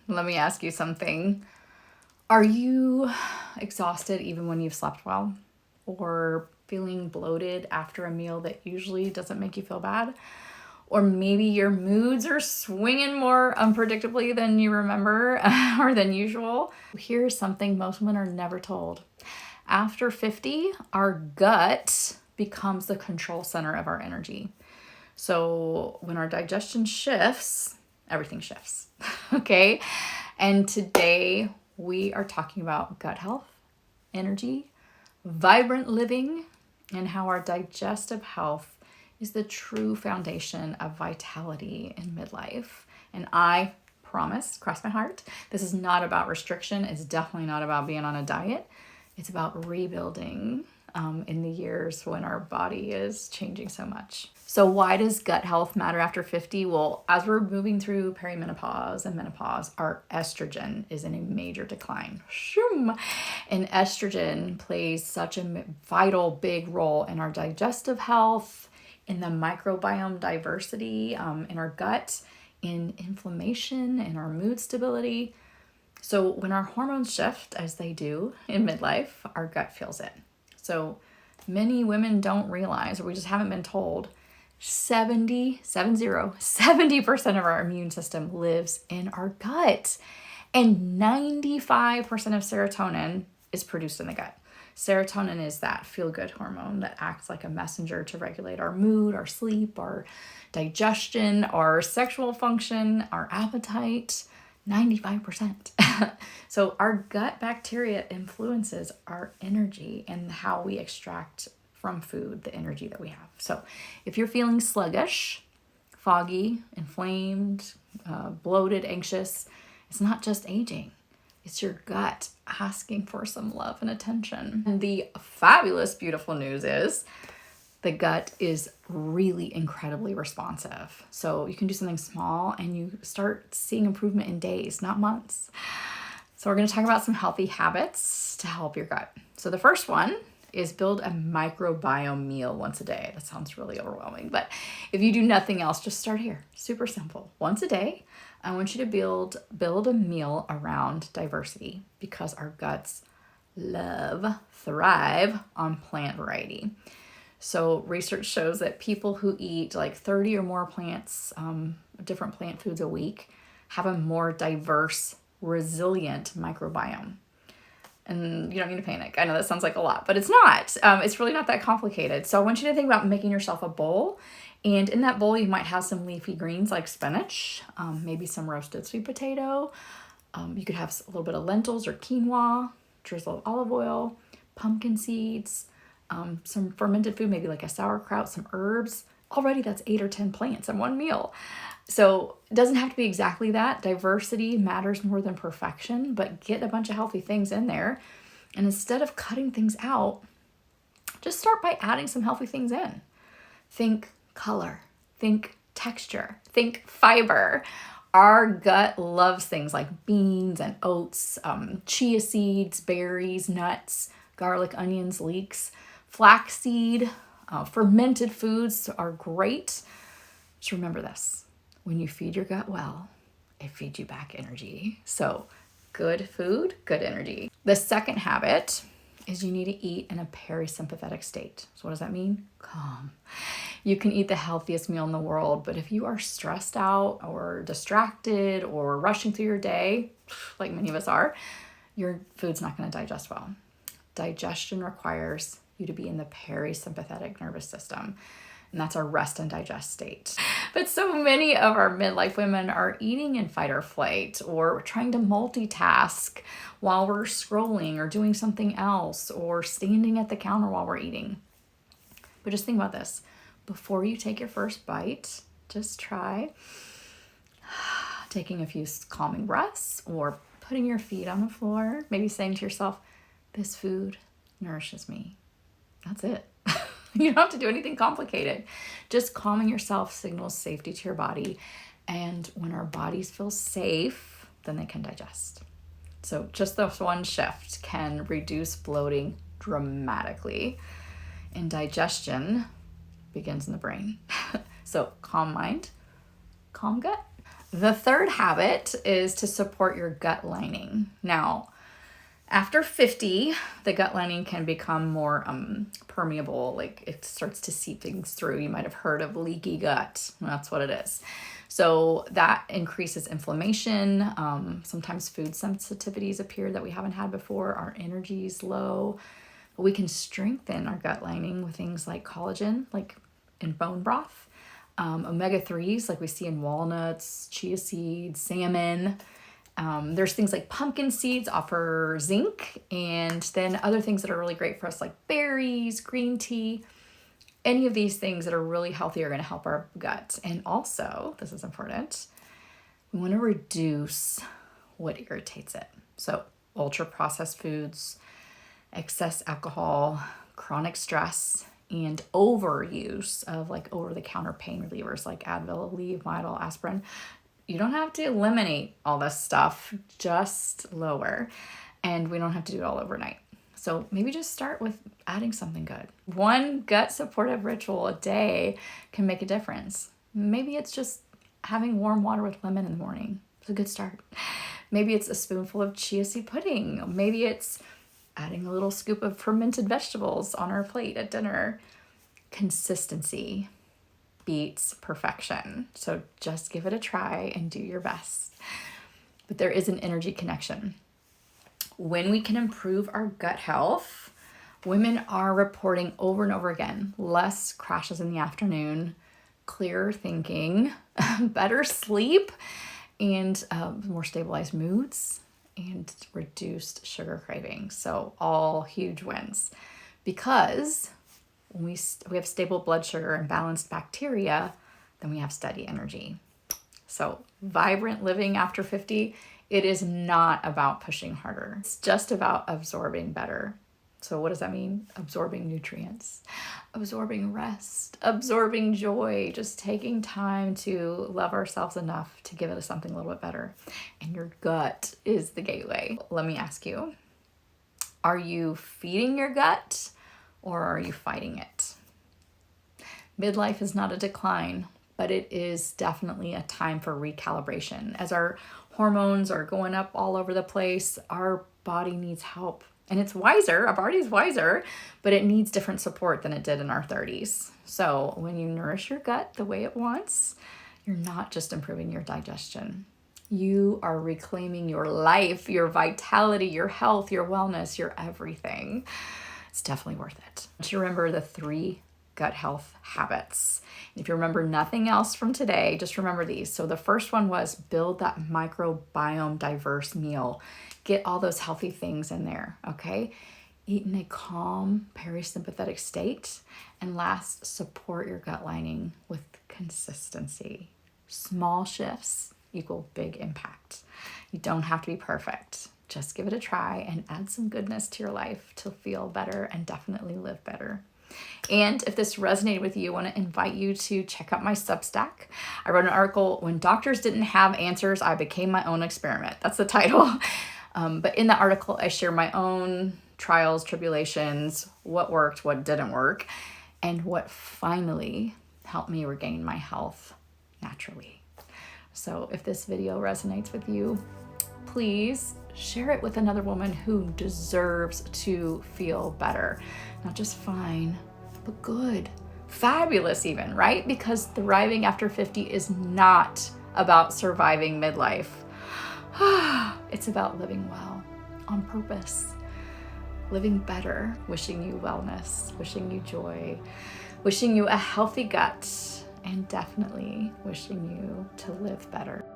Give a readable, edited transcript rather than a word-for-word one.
let me ask you something. Are you exhausted even when you've slept well? Or feeling bloated after a meal that usually doesn't make you feel bad? Or maybe your moods are swinging more unpredictably than you remember or than usual. Here's something most women are never told. After 50, our gut becomes the control center of our energy. So when our digestion shifts, everything shifts. Okay? And today we are talking about gut health, energy, vibrant living, and how our digestive health is the true foundation of vitality in midlife. And I promise, cross my heart, this is not about restriction. It's definitely not about being on a diet. It's about rebuilding in the years when our body is changing so much. So why does gut health matter after 50? Well, as we're moving through perimenopause and menopause, our estrogen is in a major decline. Shoom! And estrogen plays such a vital, big role in our digestive health, in the microbiome diversity in our gut, in inflammation, in our mood stability. So when our hormones shift, as they do in midlife, our gut feels it. So many women don't realize, or we just haven't been told, 70% of our immune system lives in our gut. And 95% of serotonin is produced in the gut. Serotonin is that feel-good hormone that acts like a messenger to regulate our mood, our sleep, our digestion, our sexual function, our appetite. 95%. So our gut bacteria influences our energy and how we extract from food the energy that we have. So if you're feeling sluggish, foggy, inflamed, bloated, anxious, it's not just aging. It's your gut asking for some love and attention. And the fabulous, beautiful news is the gut is really incredibly responsive. So you can do something small and you start seeing improvement in days, not months. So we're going to talk about some healthy habits to help your gut. So the first one is build a microbiome meal once a day. That sounds really overwhelming, but if you do nothing else, just start here. Super simple. Once a day, I want you to build a meal around diversity because our guts thrive on plant variety. So research shows that people who eat like 30 or more plants, different plant foods a week, have a more diverse, resilient microbiome. And you don't need to panic. I know that sounds like a lot, but it's not. It's really not that complicated. So I want you to think about making yourself a bowl. And in that bowl, you might have some leafy greens like spinach, maybe some roasted sweet potato. You could have a little bit of lentils or quinoa, drizzle of olive oil, pumpkin seeds, some fermented food, maybe like a sauerkraut, some herbs. Already that's 8 or 10 plants in one meal. So it doesn't have to be exactly that. Diversity matters more than perfection, but get a bunch of healthy things in there. And instead of cutting things out, just start by adding some healthy things in. Think color, think texture, think fiber. Our gut loves things like beans and oats, chia seeds, berries, nuts, garlic, onions, leeks, flaxseed, fermented foods are great. Just remember this. When you feed your gut well, it feeds you back energy. So good food, good energy. The second habit is you need to eat in a parasympathetic state. So what does that mean? Calm. You can eat the healthiest meal in the world, but if you are stressed out or distracted or rushing through your day, like many of us are, your food's not going to digest well. Digestion requires you to be in the parasympathetic nervous system. And that's our rest and digest state. But so many of our midlife women are eating in fight or flight or trying to multitask while we're scrolling or doing something else or standing at the counter while we're eating. But just think about this. Before you take your first bite, just try taking a few calming breaths or putting your feet on the floor, maybe saying to yourself, this food nourishes me. That's it. You don't have to do anything complicated. Just calming yourself signals safety to your body. And when our bodies feel safe, then they can digest. So just this one shift can reduce bloating dramatically. And digestion begins in the brain. So calm mind, calm gut. The third habit is to support your gut lining. Now, after 50, the gut lining can become more permeable, like it starts to seep things through. You might have heard of leaky gut. That's what it is. So that increases inflammation. Sometimes food sensitivities appear that we haven't had before. Our energy is low. But we can strengthen our gut lining with things like collagen, like in bone broth, omega-3s, like we see in walnuts, chia seeds, salmon. There's things like pumpkin seeds offer zinc, and then other things that are really great for us like berries, green tea. Any of these things that are really healthy are going to help our gut. And also, this is important, we want to reduce what irritates it. So ultra processed foods, excess alcohol, chronic stress, and overuse of like over-the-counter pain relievers like Advil, Aleve, Midol, aspirin. You don't have to eliminate all this stuff, just lower. And we don't have to do it all overnight. So maybe just start with adding something good. One gut supportive ritual a day can make a difference. Maybe it's just having warm water with lemon in the morning. It's a good start. Maybe it's a spoonful of chia seed pudding. Maybe it's adding a little scoop of fermented vegetables on our plate at dinner. Consistency beats perfection. So just give it a try and do your best. But there is an energy connection. When we can improve our gut health, women are reporting over and over again, less crashes in the afternoon, clearer thinking, better sleep, and more stabilized moods, and reduced sugar cravings. So all huge wins. Because when we have stable blood sugar and balanced bacteria, then we have steady energy. So vibrant living after 50, it is not about pushing harder. It's just about absorbing better. So what does that mean? Absorbing nutrients, absorbing rest, absorbing joy, just taking time to love ourselves enough to give it something a little bit better. And your gut is the gateway. Let me ask you, are you feeding your gut or are you fighting it? Midlife is not a decline, but it is definitely a time for recalibration. As our hormones are going up all over the place, our body needs help. And it's wiser, our body's wiser, but it needs different support than it did in our 30s. So when you nourish your gut the way it wants, you're not just improving your digestion. You are reclaiming your life, your vitality, your health, your wellness, your everything. It's definitely worth it. Just remember the 3 gut health habits. If you remember nothing else from today, just remember these. So the first one was build that microbiome diverse meal. Get all those healthy things in there, okay? Eat in a calm, parasympathetic state. And last, support your gut lining with consistency. Small shifts equal big impact. You don't have to be perfect. Just give it a try and add some goodness to your life to feel better and definitely live better. And if this resonated with you, I want to invite you to check out my Substack. I wrote an article, When Doctors Didn't Have Answers, I Became My Own Experiment. That's the title. But in the article, I share my own trials, tribulations, what worked, what didn't work, and what finally helped me regain my health naturally. So if this video resonates with you, please share it with another woman who deserves to feel better. Not just fine, but good. Fabulous even, right? Because thriving after 50 is not about surviving midlife. It's about living well, on purpose, living better, wishing you wellness, wishing you joy, wishing you a healthy gut, and definitely wishing you to live better.